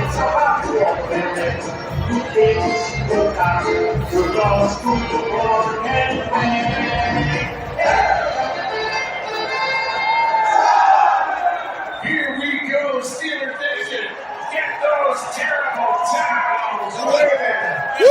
Here we go, Steeler Nation. Get those terrible towels waving. Woo!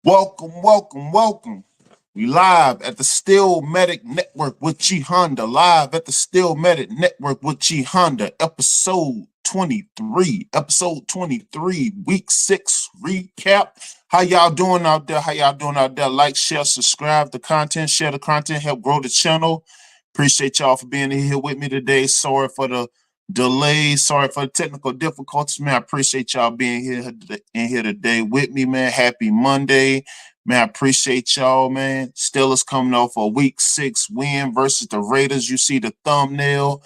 Welcome. We live at the Steelmatic Network with G Honda. Live at the Steelmatic Network with G Honda. Episode 23. Week 6 recap. How y'all doing out there? Like, share, subscribe the content. Share the content. Help grow the channel. Appreciate y'all for being here with me today. Sorry for the delay. Sorry for the technical difficulties, man. I appreciate y'all being here today with me, man. Happy Monday, man. I appreciate y'all, man. Steelers coming off a week 6 win versus the Raiders. You see the thumbnail,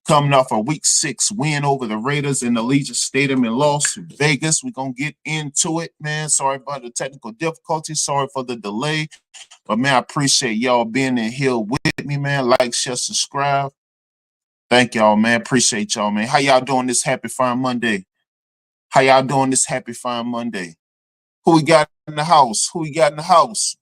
coming off a week 6 win over the Raiders in the Allegiant Stadium in Las Vegas. We're gonna get into it, man. Sorry about the technical difficulties. Sorry for the delay, but man, I appreciate y'all being in here with me, man. Like, share, subscribe. Thank y'all, man. Appreciate y'all, man. How y'all doing this happy fine Monday? Who we got in the house?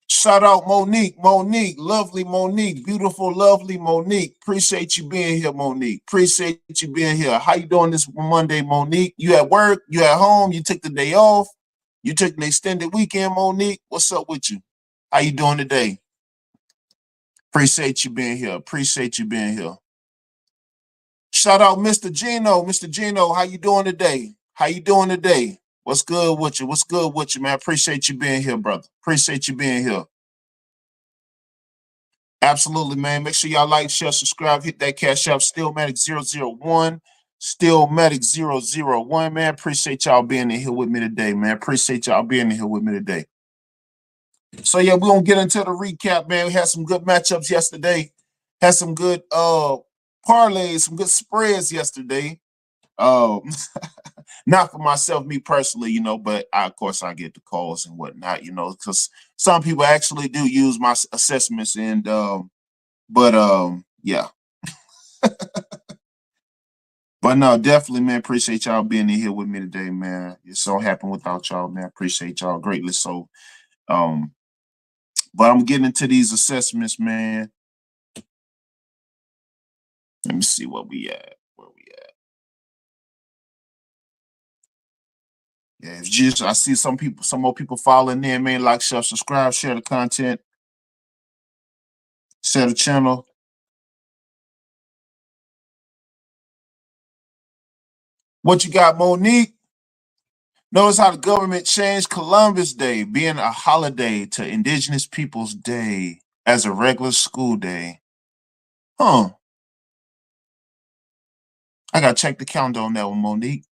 Shout out Monique, lovely Monique, beautiful, lovely Monique. Appreciate you being here, Monique. How you doing this Monday, Monique? You at work? You at home? You took the day off? You took an extended weekend, Monique? What's up with you? How you doing today? Appreciate you being here. Shout out Mr. Gino, how you doing today? What's good with you, man? Appreciate you being here, brother. Absolutely, man. Make sure y'all like, share, subscribe, hit that cash app, Steelmatic 001. Steelmatic 001, man. Appreciate y'all being in here with me today, man. So yeah, we're gonna get into the recap, man. We had some good matchups yesterday. Had some good parlays, some good spreads yesterday. Not for myself, me personally, but of course I get the calls and whatnot, because some people actually do use my assessments and yeah. But no, definitely, man, appreciate y'all being in here with me today, man. It's so happy without y'all, man. Appreciate y'all greatly. So but I'm getting into these assessments, man. Let me see where we at. Yeah, it's just I see some more people following in, man. Like, share, subscribe, share the content, share the channel. What you got, Monique? Notice how the government changed Columbus Day being a holiday to Indigenous Peoples Day as a regular school day. Huh. I gotta check the calendar on that one, Monique.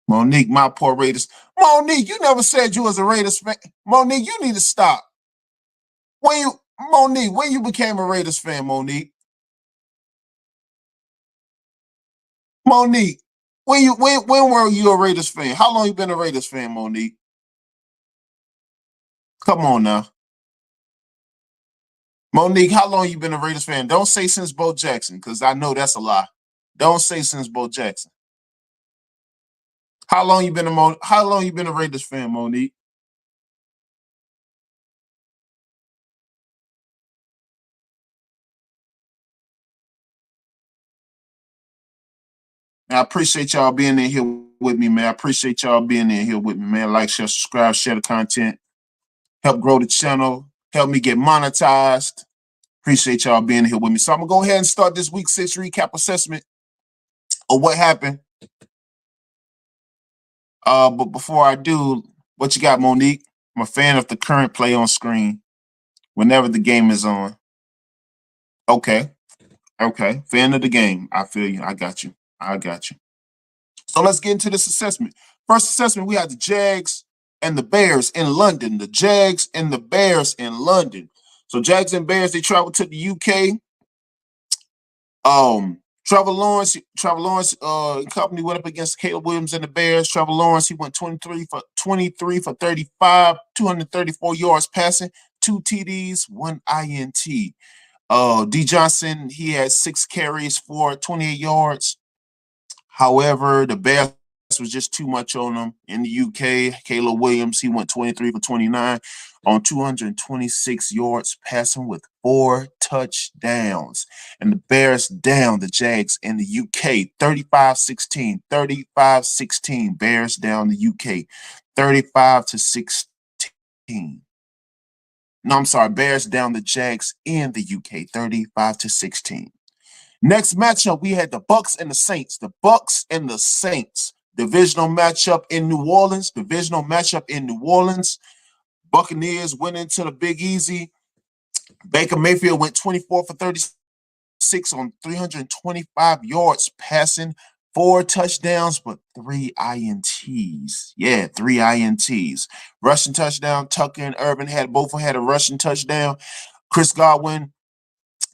Monique, my poor Raiders. Monique, you never said you was a Raiders fan. Monique, you need to stop. When you became a Raiders fan, Monique? Monique, when were you a Raiders fan? How long you been a Raiders fan, Monique? Come on now. Monique, how long you been a Raiders fan? Don't say since Bo Jackson, because I know that's a lie. Don't say since Bo Jackson. How long you been a Raiders fan, Monique? I appreciate y'all being in here with me, man. Like, share, subscribe, share the content. Help grow the channel. Help me get monetized. Appreciate y'all being here with me. So I'm gonna go ahead and start this week 6 recap assessment of what happened. But before I do, what you got, Monique? I'm a fan of the current play on screen whenever the game is on. Okay. Okay. Fan of the game. I feel you. I got you. I got you. So let's get into this assessment. First assessment, we had the Jags and the Bears in London. The Jags and the Bears in London. So Jags and Bears, they traveled to the UK. Trevor Lawrence, company went up against Caleb Williams and the Bears. Trevor Lawrence, he went 23 for 35, 234 yards passing, 2 TDs, 1 INT. D Johnson, he had 6 carries for 28 yards. However, the Bears was just too much on them. In the UK, Caleb Williams, he went 23 for 29 on 226 yards passing with 4 touchdowns. And the Bears down the Jags in the UK 35-16, 35-16. Bears down the UK 35-16. No, I'm sorry, Bears down the Jags in the UK 35-16. Next matchup, we had the Bucks and the Saints. The Bucks and the Saints. Divisional matchup in New Orleans. Buccaneers went into the Big Easy. Baker Mayfield went 24 for 36 on 325 yards passing, 4 touchdowns, but 3 INTs. Yeah, 3 INTs. Rushing touchdown. Tucker and Urban both had a rushing touchdown. Chris Godwin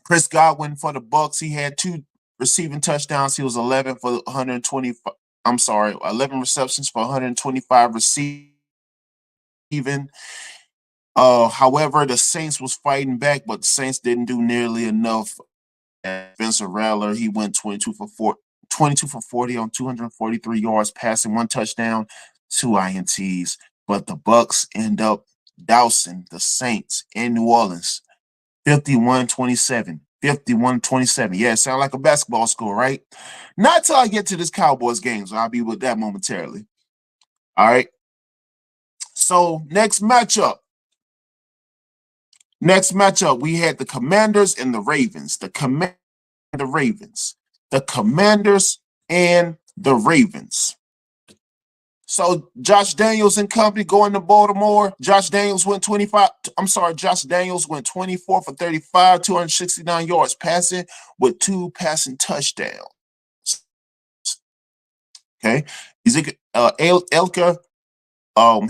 for the Bucks, he had 2 receiving touchdowns. He was 11 for 125. 11 receptions for 125 receiving. However, the Saints was fighting back, but the Saints didn't do nearly enough. Spencer Rattler, he went 22 for 40 on 243 yards passing, 1 touchdown, 2 INTs. But the Bucks end up dousing the Saints in New Orleans. 51-27. 51-27. Yeah, it sounds like a basketball score, right? Not till I get to this Cowboys game, so I'll be with that momentarily. All right. So next matchup, we had the Commanders and the Ravens. The Commanders and the Ravens. So Josh Daniels and company going to Baltimore. Josh Daniels went 24 for 35, 269 yards passing with 2 passing touchdowns. Okay. Elka,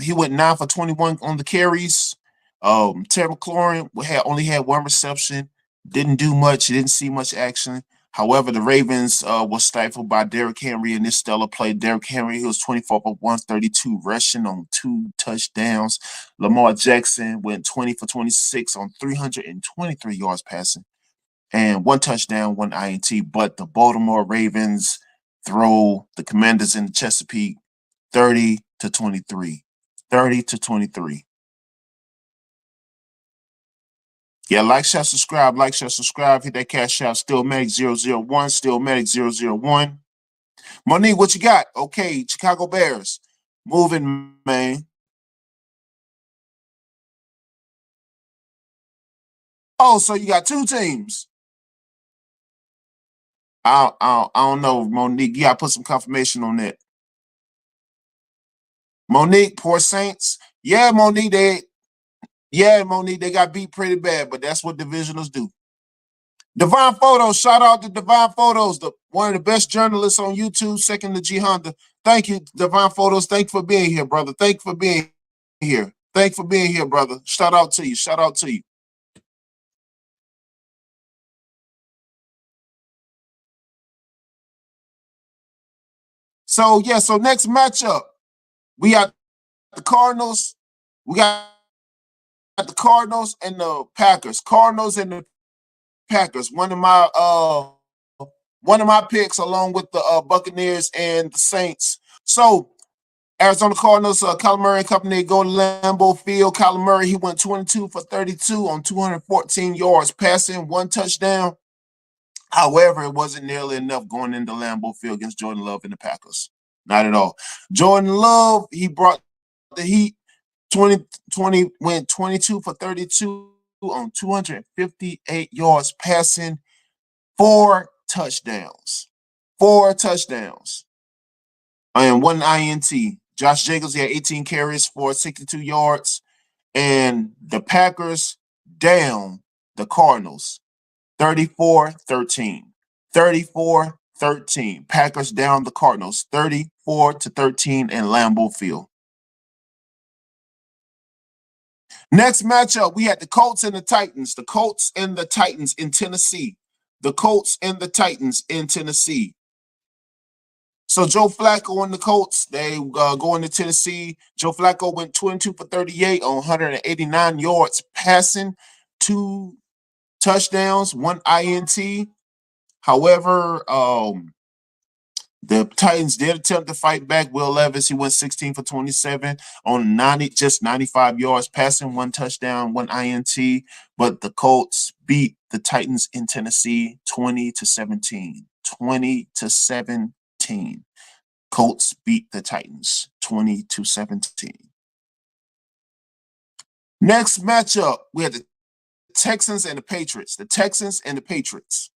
he went 9 for 21 on the carries. Terry McLaurin only had 1 reception, didn't do much, didn't see much action. However, the Ravens was stifled by Derrick Henry in this stellar play. Derrick Henry, he was 24 for 132 rushing on 2 touchdowns. Lamar Jackson went 20 for 26 on 323 yards passing and 1 touchdown, 1 INT. But the Baltimore Ravens throw the Commanders in the Chesapeake 30-23. 30-23. Yeah, like, share, subscribe. Hit that cash out. Steelmatic001. Steelmatic001. Monique, what you got? Okay, Chicago Bears. Moving, man. Oh, so you got 2 teams. I don't know, Monique. You got to put some confirmation on that. Monique, poor Saints. Yeah, Monique, they got beat pretty bad, but that's what divisionals do. Divine Photos, shout out to Divine Photos, one of the best journalists on YouTube, second to G Honda. Thank you, Divine Photos. Thank you for being here, brother. Thank you for being here. Brother. Shout out to you. So next matchup, we got the Cardinals. We got the Cardinals and the Packers. One of my picks, along with the Buccaneers and the Saints. So Arizona Cardinals, Kyler Murray and company go to Lambeau Field. Kyler Murray, he went 22 for 32 on 214 yards passing, 1 touchdown. However, it wasn't nearly enough going into Lambeau Field against Jordan Love and the Packers. Not at all. Jordan Love, he brought the heat. Went 22 for 32 on 258 yards passing, 4 touchdowns. 4 touchdowns. And 1 INT. Josh Jacobs, he had 18 carries for 62 yards. And the Packers down the Cardinals 34-13. 34-13. Packers down the Cardinals 34-13 in Lambeau Field. Next matchup, we had the Colts and the Titans. The Colts and the Titans in Tennessee. The Colts and the Titans in Tennessee. So Joe Flacco and the Colts, they go into Tennessee. Joe Flacco went 22 for 38 on 189 yards passing, 2 touchdowns, 1 INT. However, the Titans did attempt to fight back. Will Levis, he went 16 for 27 on 95 yards passing, 1 touchdown, 1 INT. But the Colts beat the Titans in Tennessee 20-17. 20-17. Colts beat the Titans 20-17. Next matchup, we had the Texans and the Patriots. The Texans and the Patriots.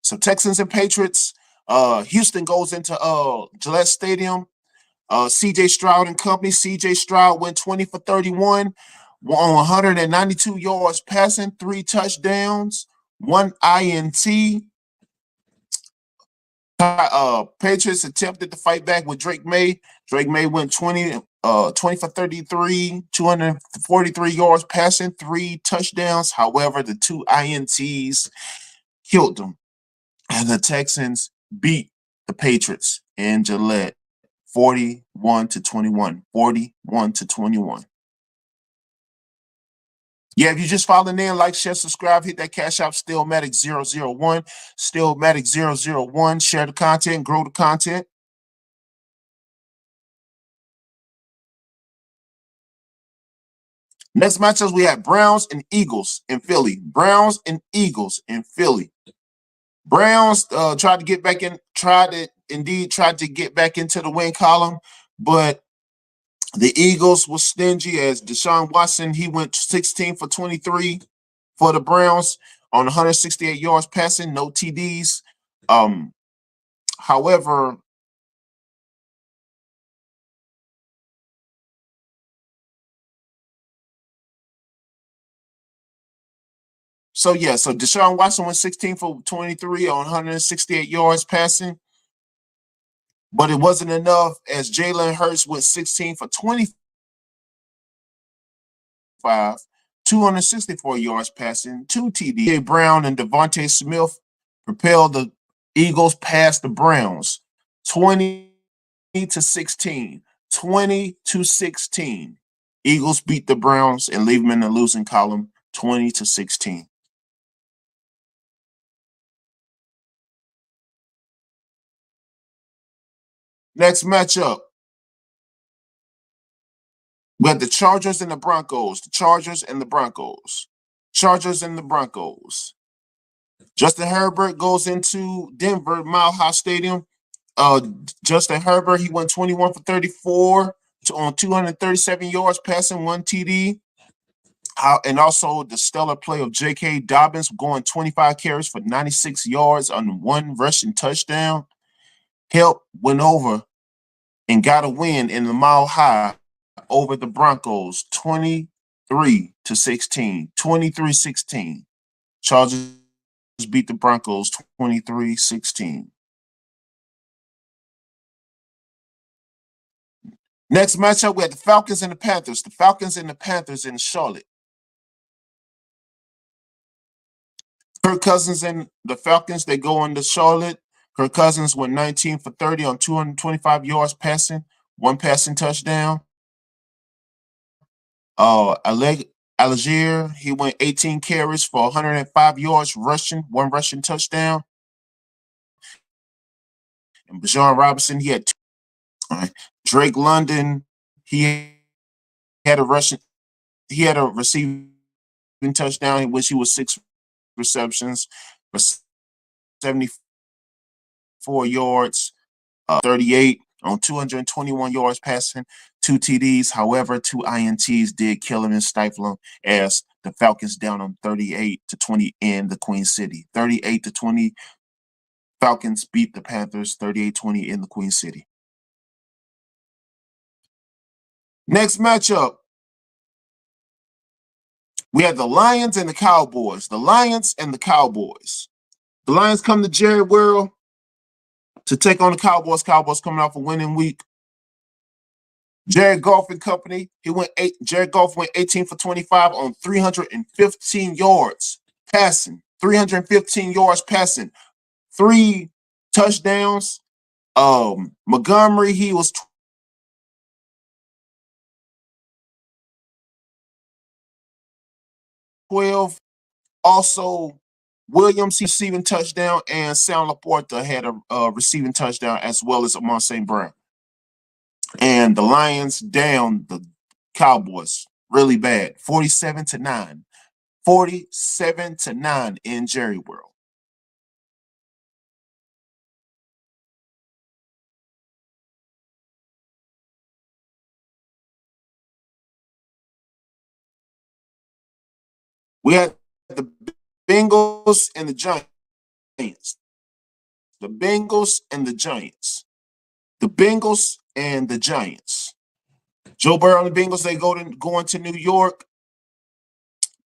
So Texans and Patriots. Houston goes into Gillette Stadium. CJ Stroud and company. CJ Stroud went 20 for 31 on 192 yards passing, 3 touchdowns, 1 INT. Patriots attempted to fight back with Drake May. Drake May went 20 for 33, 243 yards passing, 3 touchdowns. However, the 2 INTs killed them. And the Texans beat the Patriots in Gillette 41-21. 41-21. Yeah, if you just following in, like, share, subscribe, hit that Cash App, Steelmatic 001. Steelmatic 001. Share the content, grow the content. Next matchups, we have Browns and Eagles in Philly. Browns and Eagles in Philly. Browns tried to get back into the win column, but the Eagles was stingy as Deshaun Watson, he went 16 for 23 for the Browns on 168 yards passing, no TDs. However, so Deshaun Watson went 16 for 23 on 168 yards passing, but it wasn't enough as Jalen Hurts went 16 for 25, 264 yards passing, 2 TD. Brown and Devontae Smith propelled the Eagles past the Browns 20-16. 20-16. Eagles beat the Browns and leave them in the losing column 20-16. Next matchup, we have the Chargers and the Broncos. The Chargers and the Broncos. Chargers and the Broncos. Justin Herbert goes into Denver, Mile High Stadium. Justin Herbert, he went 21 for 34 on 237 yards passing, 1 TD. And also the stellar play of J.K. Dobbins going 25 carries for 96 yards on 1 rushing touchdown. Help went over and got a win in the Mile High over the Broncos 23-16. 23-16. Chargers beat the Broncos 23-16. Next matchup, we had the Falcons and the Panthers. The Falcons and the Panthers in Charlotte. Kirk Cousins and the Falcons, they go into Charlotte. Kirk Cousins went 19 for 30 on 225 yards passing, 1 passing touchdown. Algier, he went 18 carries for 105 yards rushing, 1 rushing touchdown. And Bijan Robinson, he had 2. All right. Drake London, he had a receiving touchdown in which he was 6 receptions for 74 yards, 38 on 221 yards passing, 2 TDs. However, 2 INTs did kill him and stifle him as The Falcons down on 38-20 in the Queen City. 38-20. Falcons beat the Panthers 38-20 in the Queen City. Next matchup, we had the Lions and the Cowboys. The Lions and the Cowboys. The Lions come to Jerry World to take on the Cowboys. Cowboys coming off a winning week. Jared Goff and company. Jared Goff went 18 for 25 on 315 yards passing. 315 yards passing. 3 touchdowns. Montgomery, he was 12. Also, Williams receiving touchdown, and Sam Laporta had a receiving touchdown, as well as Amon St. Brown. And the Lions down the Cowboys really bad, 47-9. 47-9 in Jerry World. We had the Bengals and the Giants. The Bengals and the Giants. The Bengals and the Giants. Joe Burrow and the Bengals, they going to New York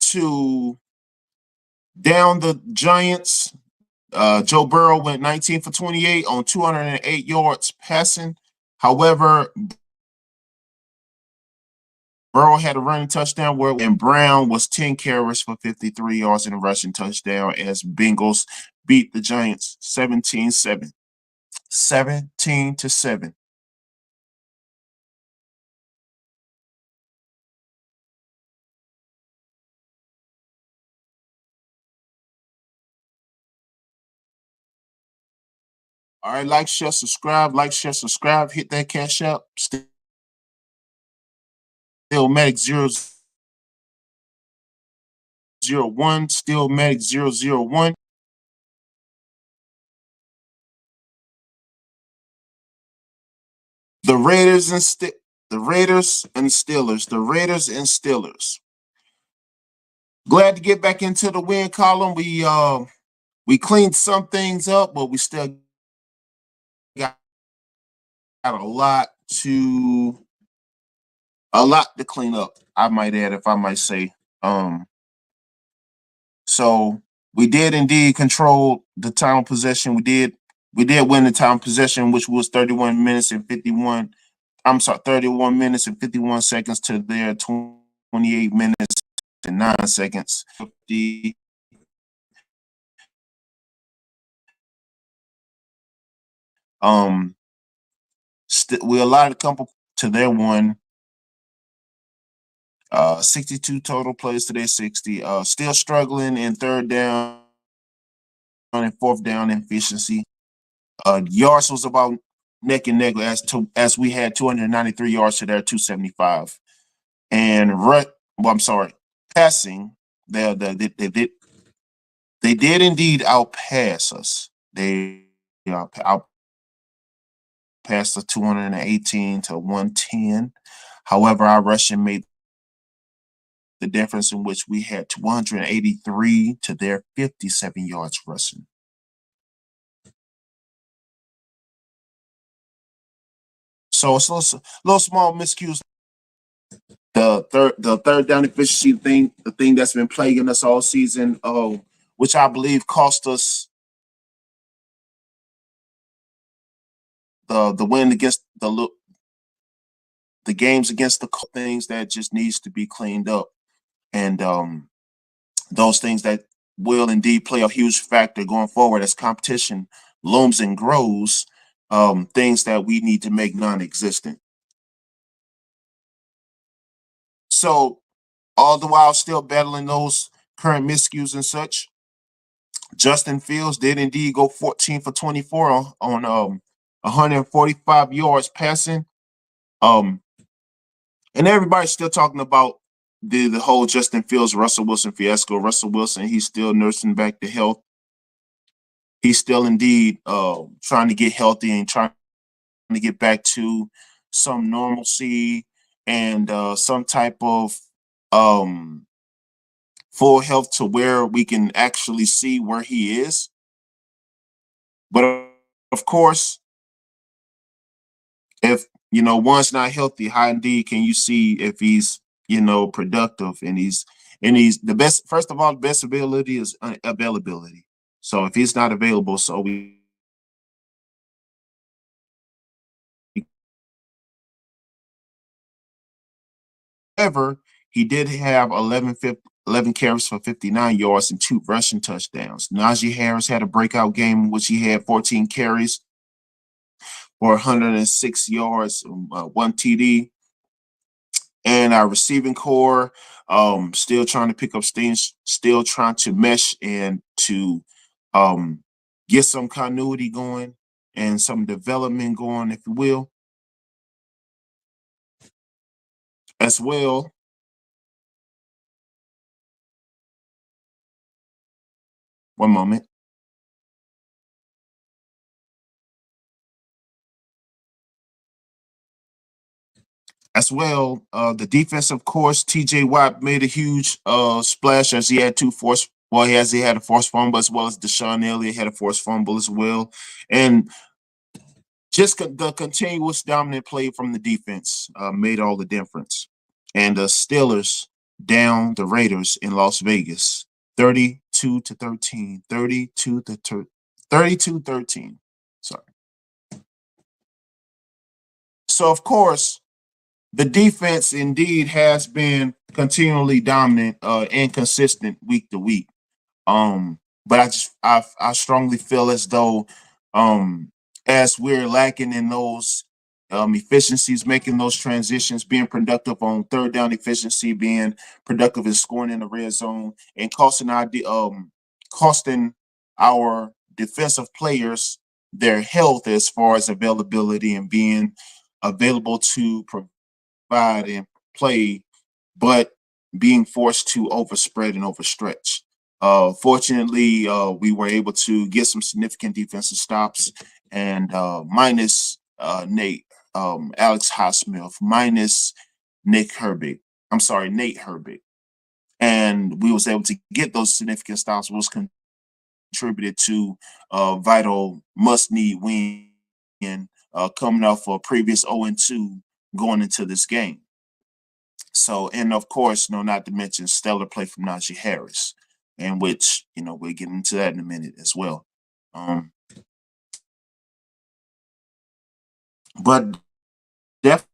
to down the Giants. Joe Burrow went 19 for 28 on 208 yards passing. However, Burrow had a running touchdown, and Brown was 10 carries for 53 yards and a rushing touchdown as Bengals beat the Giants 17-7. 17-7. All right, like, share, subscribe. Like, share, subscribe. Hit that cash up. Steelmatic 001. Steelmatic 001. The Raiders and Steelers. The Raiders and Steelers. Glad to get back into the win column. We cleaned some things up, but we still got a lot to clean up, I might add, if I might say. So we did indeed control the time possession. We did win the time possession, which was 31 minutes and 51 seconds to their 28 minutes and 9 seconds. We allotted a couple to their one. 62 total plays to their 60. Still struggling in third down and fourth down efficiency. Yards was about neck and neck as we had 293 yards to their 275. And passing, they did indeed outpass us. They outpassed us 218 to 110. However, our rushing made the difference, in which we had 183 to their 57 yards rushing. So it's a little small miscues. The third down efficiency thing, the thing that's been plaguing us all season, which I believe cost us the win against the games against the things that just needs to be cleaned up. And those things that will indeed play a huge factor going forward as competition looms and grows, things that we need to make non-existent. So all the while still battling those current miscues and such, Justin Fields did indeed go 14 for 24 on 145 yards passing. And everybody's still talking about the whole Justin Fields, Russell Wilson fiasco. Russell Wilson, he's still nursing back to health. He's still indeed trying to get healthy and trying to get back to some normalcy and some type of full health to where we can actually see where he is. But of course, if one's not healthy, how indeed can you see if he's productive and he's the best? First of all, the best ability is availability. So if he's not available, so we however, he did have 11 carries for 59 yards and 2 rushing touchdowns. Najee Harris had a breakout game in which he had 14 carries for 106 yards, 1 TD. And our receiving core, still trying to pick up things, still trying to mesh and to um, get some continuity going and some development going, if you will, as well. One moment. As well, the defense, of course, TJ Watt made a huge splash as he had he had a forced fumble, as well as Deshaun Elliott had a forced fumble as well. And just the continuous dominant play from the defense made all the difference. And the Steelers down the Raiders in Las Vegas, 32-13, 32-13. Sorry. So of course, the defense indeed has been continually dominant and consistent week to week. But I strongly feel as though as we're lacking in those efficiencies, making those transitions, being productive on third down efficiency, being productive in scoring in the red zone, and costing our defensive players their health as far as availability and being available to provide and play, but being forced to overspread and overstretch. Fortunately, we were able to get some significant defensive stops, and minus Alex Highsmith, minus Nick Herbig. I'm sorry, Nate Herbig, and we was able to get those significant stops, was contributed to a vital must-need win, coming off a previous 0-2 going into this game. So, and of course, not to mention stellar play from Najee Harris, and which we'll get into that in a minute as well. Um, but definitely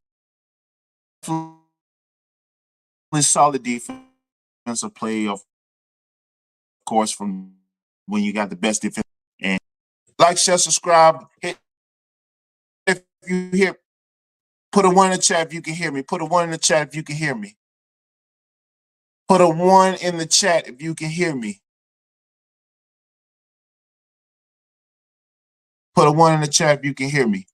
solid defensive play, of course, from when you got the best defense. And like, share, subscribe, hit if you hear. Put a 1 in the chat if you can hear me. Put a 1 in the chat if you can hear me. Put a 1 in the chat if you can hear me. Put a 1 in the chat if you can hear me.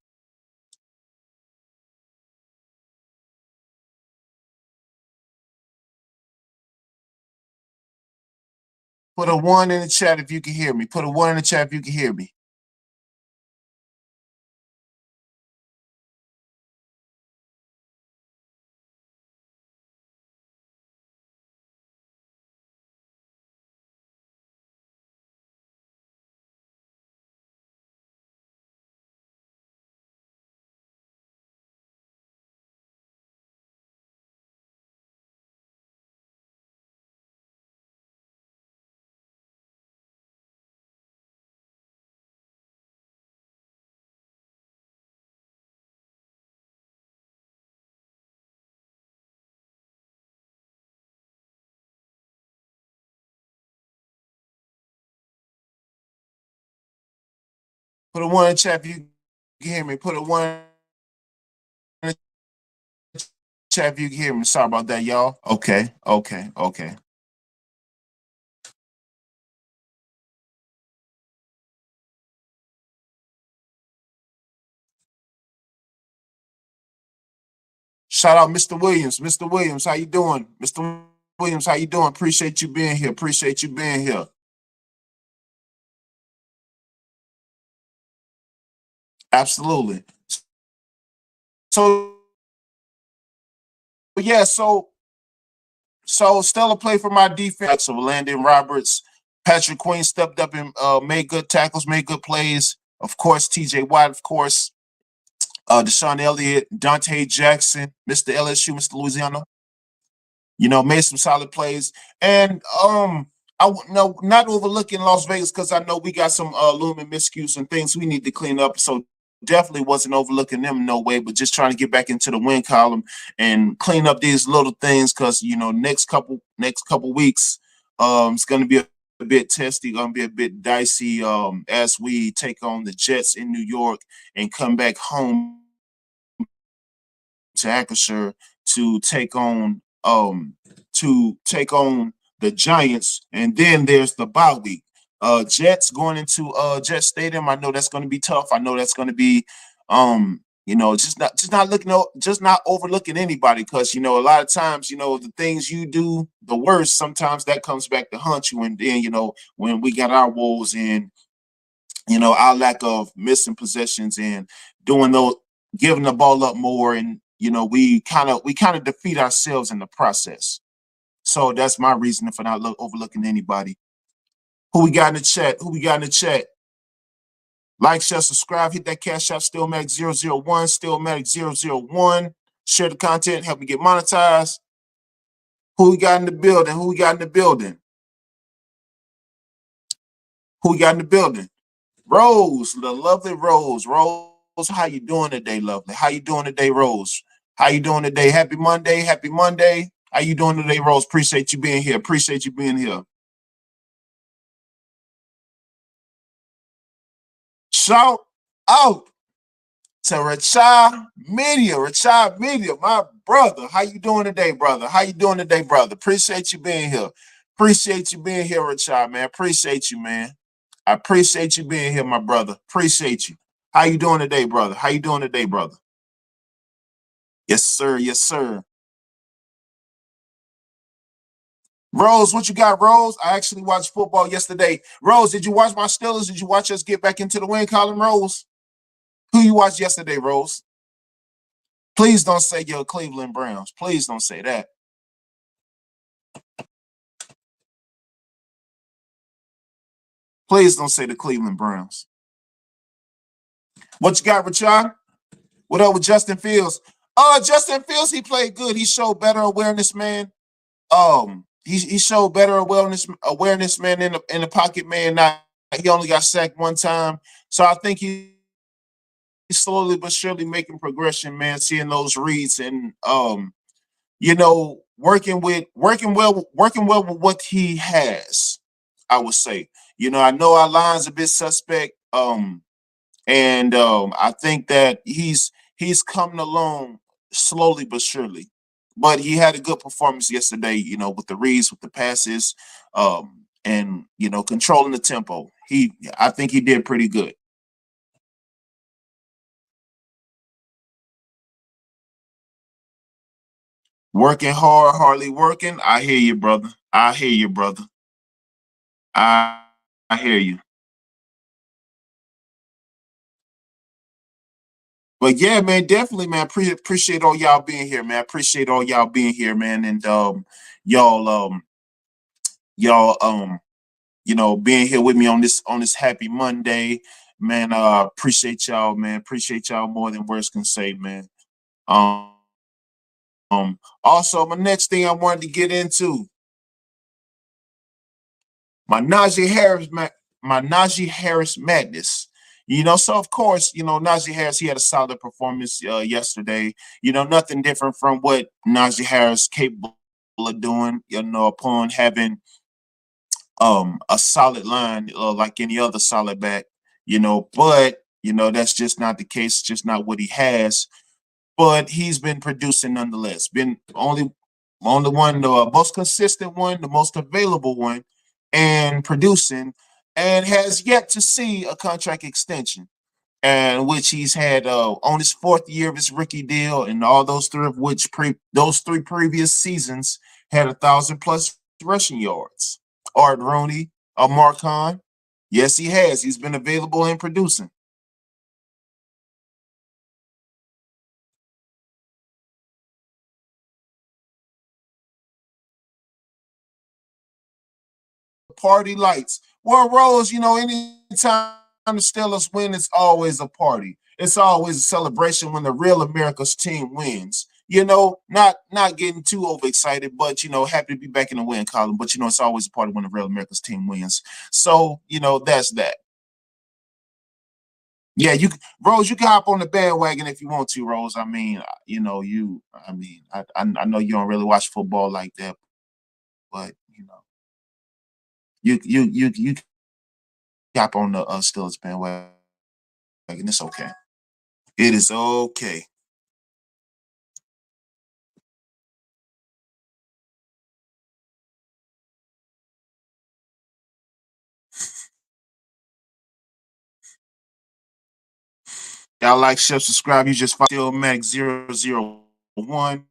Put a 1 in the chat if you can hear me. Put a 1 in the chat if you can hear me. Put a 1 in the chat if you can hear me. Put a 1 in the chat if you can hear me. Sorry about that, y'all. Okay. Shout out Mr. Williams. Mr. Williams, how you doing? Mr. Williams, how you doing? Appreciate you being here. Appreciate you being here. Absolutely. So yeah, so So stellar play for my defense. So Landon Roberts, Patrick Queen stepped up and made good tackles, made good plays. Of course, T.J. Watt. Of course, Deshaun Elliott, Dante Jackson, Mr. LSU, Mr. Louisiana. Made some solid plays. And no, not overlooking Las Vegas because I know we got some looming miscues and things we need to clean up. So definitely wasn't overlooking them no way, but just trying to get back into the win column and clean up these little things because next couple weeks it's gonna be a bit testy, gonna be a bit dicey as we take on the Jets in New York and come back home to Acrisure to take on the Giants, and then there's the bye week. Jets going into Jet Stadium. I know that's going to be tough. I know that's going to be just not overlooking anybody because a lot of times the things you do the worst sometimes that comes back to haunt you, and then when we got our woes in our lack of missing possessions and doing those, giving the ball up more, and we kind of defeat ourselves in the process. So that's my reason for not overlooking anybody. Who we got in the chat? Who we got in the chat? Like, share, subscribe, hit that cash out. Steelmatic001, Steelmatic001. Share the content, help me get monetized. Who we got in the building? Who we got in the building? Who we got in the building? Rose, the lovely Rose. Rose, how you doing today, lovely? How you doing today, Rose? How you doing today? Happy Monday. Happy Monday. How you doing today, Rose? Appreciate you being here. Appreciate you being here. Shout out to Rachad Media, my brother. How you doing today, brother? How you doing today, brother? Appreciate you being here. Appreciate you being here, Rachad, man. Appreciate you, man. I appreciate you being here, my brother. Appreciate you. How you doing today, brother? How you doing today, brother? Yes, sir. Yes, sir. Rose, what you got, Rose? I actually watched football yesterday. Rose, did you watch my Steelers? Did you watch us get back into the win column, Rose? Who you watched yesterday, Rose? Please don't say your Cleveland Browns. Please don't say that. Please don't say the Cleveland Browns. What you got, Richard? What up with Justin Fields? Justin Fields, he played good. He showed better awareness, man. He showed better awareness, man, in the pocket, man. Not he only got sacked one time, so I think he's slowly but surely making progression, man. Seeing those reads and working well with what he has. I would say, I know our line's a bit suspect, and I think that he's coming along slowly but surely. But he had a good performance yesterday, with the reads, with the passes, and controlling the tempo. I think he did pretty good. Working hard, hardly working. I hear you, brother. I hear you, brother. I I hear you. But yeah, man, definitely, man. Appreciate all y'all being here, man. Appreciate all y'all being here, man. And y'all y'all being here with me on this happy Monday, man. Appreciate y'all, man. Appreciate y'all more than words can say, man. Um, Also, my next thing I wanted to get into my Najee Harris, my Najee Harris madness. So of course, Najee Harris, he had a solid performance yesterday. Nothing different from what Najee Harris capable of doing. Upon having a solid line like any other solid back. But that's just not the case. Just not what he has. But he's been producing nonetheless. Been only one, the most consistent one, the most available one, and producing, and has yet to see a contract extension, and which he's had on his fourth year of his rookie deal, and all those three of which those three previous seasons had 1,000+ rushing yards. Art Rooney, Marcon, yes, he has. He's been available and producing. party lights. Well, Rose, anytime the Steelers win, it's always a party. It's always a celebration when the real America's team wins. Not getting too overexcited, but happy to be back in the win column. But it's always a party when the real America's team wins. So that's that. Yeah, Rose, you can hop on the bandwagon if you want to, Rose. I mean, I know you don't really watch football like that, but you hop on the Steelers bandwagon. It's okay. It is okay. Y'all like, share, subscribe. You just follow Steelmatic 001.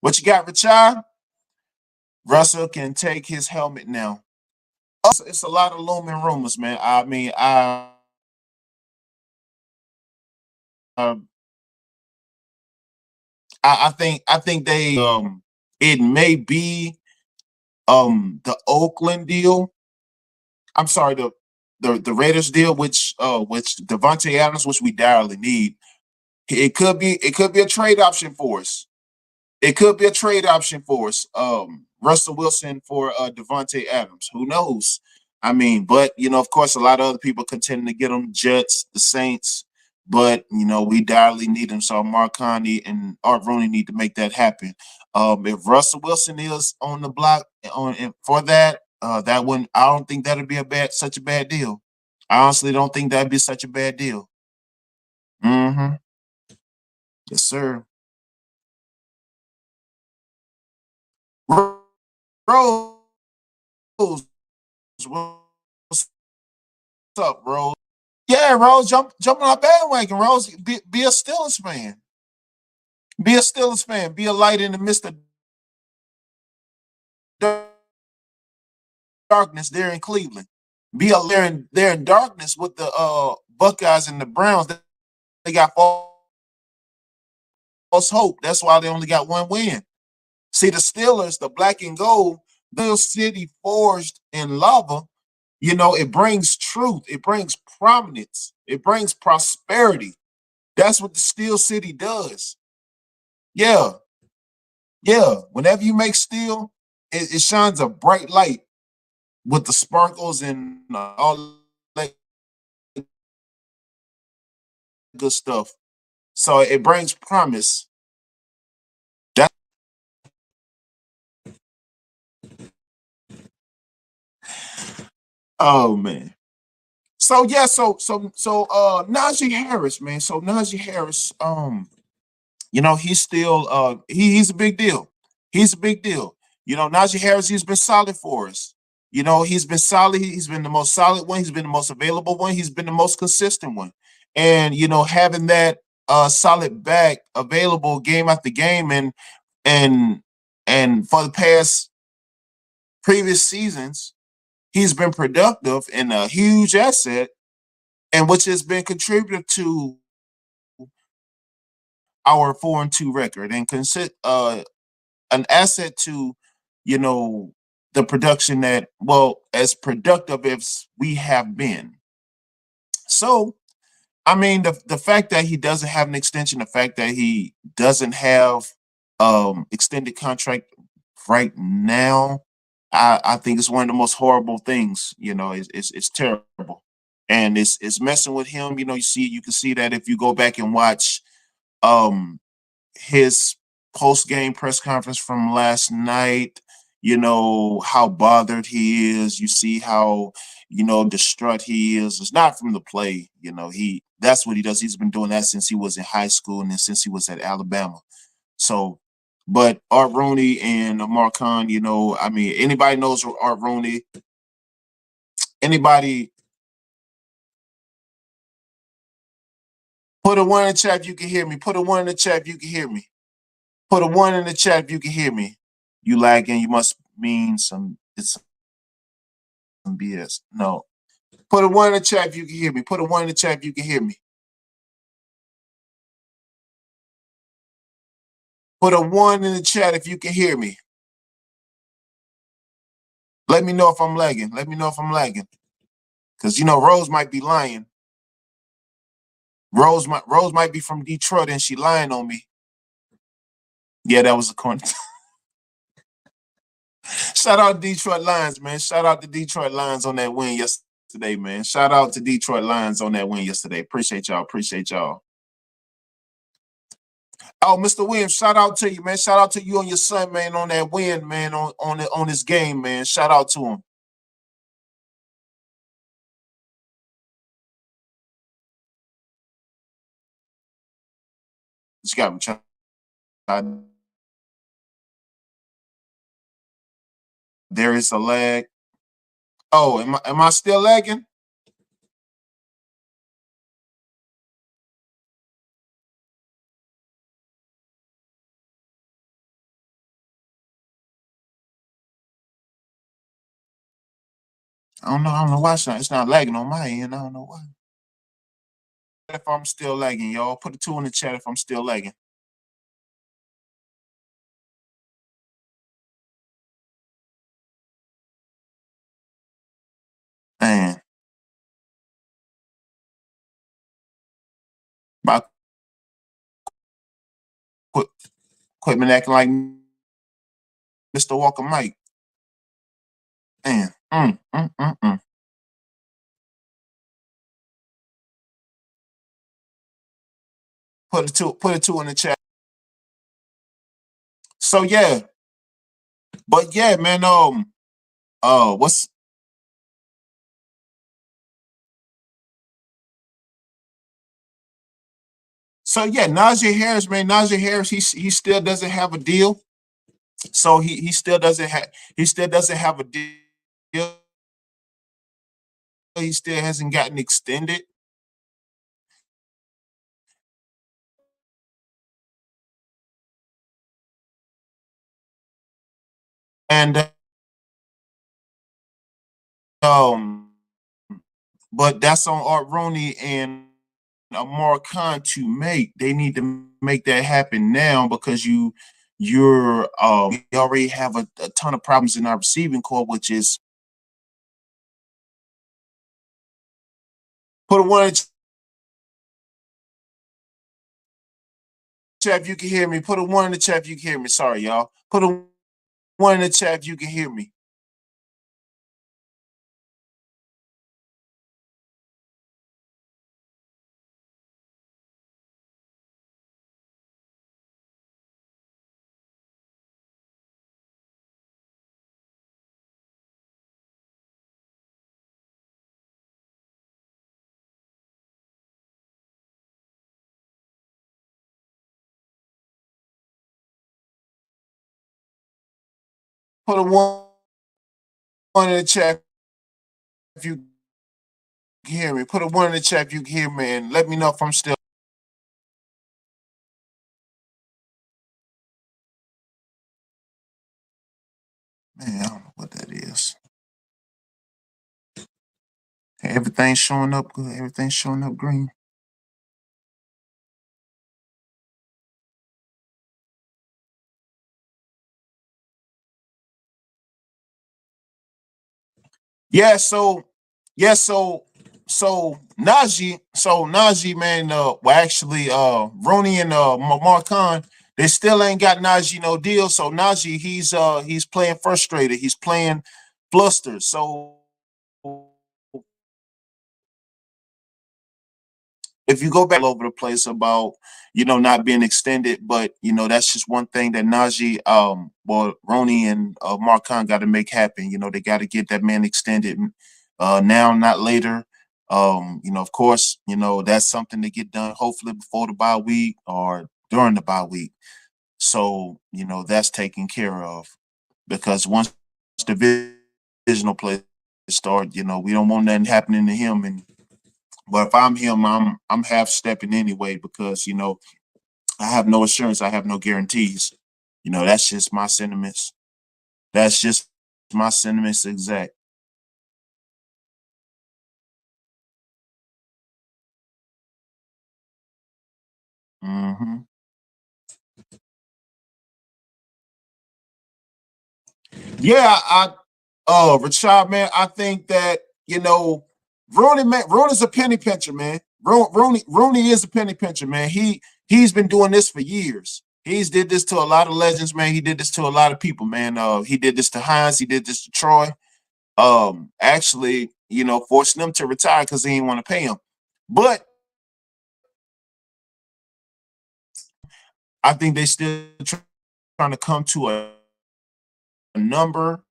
What you got, Richard? Russell can take his helmet now. Oh, it's a lot of looming rumors, man. I mean, uh, I think they it may be the Oakland deal. I'm sorry, the Raiders deal, which Devontae Adams, which we direly need. It could be a trade option for us. It could be a trade option for us. Russell Wilson for Devontae Adams. Who knows? I mean, but of course, a lot of other people contending to get them. Jets, the Saints, but we direly need them. So Mark Conley and Art Rooney need to make that happen. If Russell Wilson is on the block for that, that wouldn't. I don't think that'd be such a bad deal. I honestly don't think that'd be such a bad deal. Mm-hmm. Yes, sir. Rose, what's up, Rose? Yeah, Rose, jump on our bandwagon, Rose. Be a Steelers fan. Be a Steelers fan. Be a light in the midst of darkness there in Cleveland. Be a there in darkness with the Buckeyes and the Browns. They got false hope. That's why they only got one win. See, the Steelers, the black and gold, the city forged in lava, it brings truth, it brings prominence, it brings prosperity. That's what the Steel City does. Yeah, yeah. Whenever you make steel, it shines a bright light with the sparkles and all that good stuff. So it brings promise. That oh man. So yeah, so Najee Harris, man. So Najee Harris, he's still he's a big deal. He's a big deal. Najee Harris, he's been solid for us. He's been solid. He's been the most solid one. He's been the most available one. He's been the most consistent one. And having that solid back available game after game and and for the past previous seasons, he's been productive and a huge asset, and which has been contributive to our 4-2 record and an asset to, you know, the production that, well, as productive as we have been. So, I mean, the fact that he doesn't have an extension, the fact that he doesn't have extended contract right now, I think it's one of the most horrible things. It's terrible, and it's messing with him. You can see that if you go back and watch um his post game press conference from last night, how bothered he is. You see how, distraught he is. It's not from the play. That's what he does. He's been doing that since he was in high school and then since he was at Alabama. So, but Art Rooney and Amar Khan, I mean, anybody knows Art Rooney. Anybody put a one in the chat if you can hear me. Put a one in the chat if you can hear me. Put a one in the chat if you can hear me. You lagging, you must mean it's some BS. No. Put a one in the chat if you can hear me. Put a one in the chat if you can hear me. Put a one in the chat if you can hear me. Let me know if I'm lagging. Let me know if I'm lagging. Because you know, Rose might be lying. Rose might be from Detroit and she lying on me. Yeah, that was a corner. Shout out to Detroit Lions, man. Shout out to Detroit Lions on that win yesterday, man. Shout out to Detroit Lions on that win yesterday. Appreciate y'all. Appreciate y'all. Oh, Mr. Williams, shout out to you, man. Shout out to you and your son, man, on that win, man, on this game, man. Shout out to him. Just got me trying. There is a lag. Oh, am I still lagging? I don't know. I don't know why it's not lagging on my end. I don't know why. If I'm still lagging, y'all, put a 2 in the chat if I'm still lagging. Man, my equipment acting like Mr. Walker Mike. Man, Put a two in the chat. So yeah, but yeah, man. What's so yeah? Najee Harris, man. Najee Harris, he still doesn't have a deal. So he still doesn't have a deal. He still hasn't gotten extended. And um, but that's on Art Rooney and Amar Khan to make. They need to make that happen now because we already have a ton of problems in our receiving core, which is put a one in the chat if you can hear me. Put a one in the chat if you can hear me. Sorry, y'all. Put a one in the chat if you can hear me. Put a one in the chat if you can hear me. Put a one in the chat if you can hear me, and let me know if I'm still. Man, I don't know what that is. Everything's showing up good. Everything's showing up green. Yeah, so Najee, man, well actually Roney and Marcon, they still ain't got Najee no deal. So Najee, he's playing frustrated, he's playing flustered. So if you go back all over the place about not being extended, but that's just one thing that Najee, well, Roney and Marcon got to make happen. They got to get that man extended now, not later. Of course, that's something to get done hopefully before the bye week or during the bye week. So that's taken care of because once the divisional play start, we don't want nothing happening to him. And but if I'm him, I'm half stepping anyway because I have no assurance, I have no guarantees. That's just my sentiments. That's just my sentiments exact. hmm Yeah, Rashad, man, I think that, Rooney, man, Rooney's a penny pincher, man. Rooney is a penny pincher, man. He's been doing this for years. He's did this to a lot of legends, man. He did this to a lot of people, man. He did this to Hines. He did this to Troy. Actually, forcing them to retire because he didn't want to pay him. But I think they still trying to come to a number.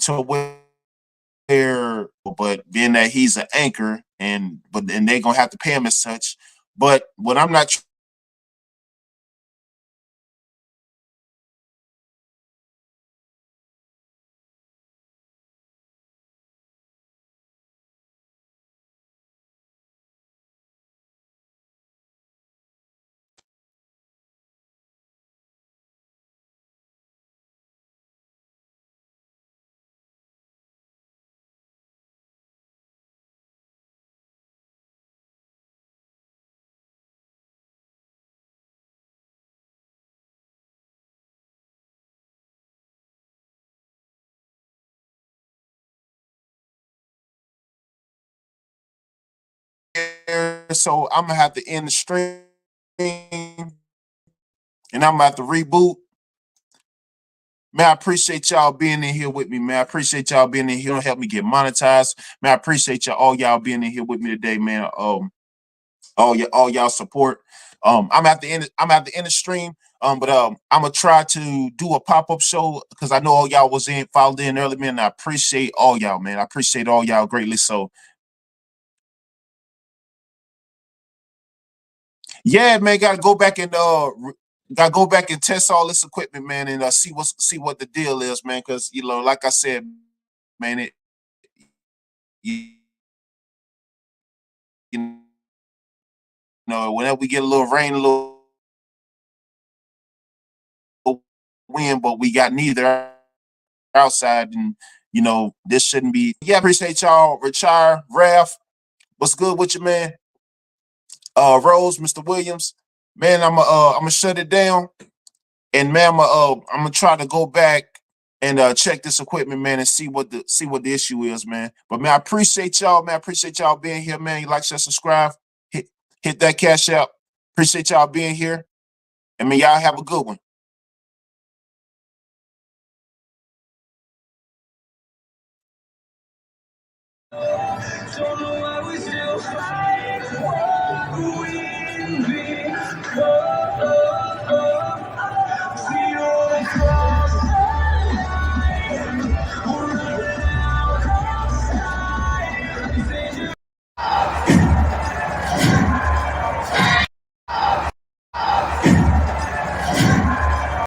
To where, but being that he's an anchor, but then they're gonna have to pay him as such. But what I'm not there, so I'm gonna have to end the stream and I'm gonna have to reboot. Man, I appreciate y'all being in here with me, man. I appreciate y'all being in here to help me get monetized. Man, I appreciate y'all being in here with me today, man. All y'all support. I'm at the end of stream. But I'm gonna try to do a pop-up show because I know all y'all was followed in early, man. And I appreciate all y'all, man. I appreciate all y'all greatly. So yeah, man, gotta go back and test all this equipment, man, and see what the deal is, man. Because like I said, man, you, you whenever we get a little rain, a little wind, but we got neither outside, and this shouldn't be. Yeah, appreciate y'all, Richard, Ralph. What's good with you, man? Rose, Mr. Williams, man. I'm gonna shut it down, and man, I'm gonna try to go back and check this equipment, man, and see what the issue is, man. But man, I appreciate y'all, man. I appreciate y'all being here, man. You like, share, subscribe, hit that cash out. Appreciate y'all being here, and man, y'all have a good one. Don't know why we still fight.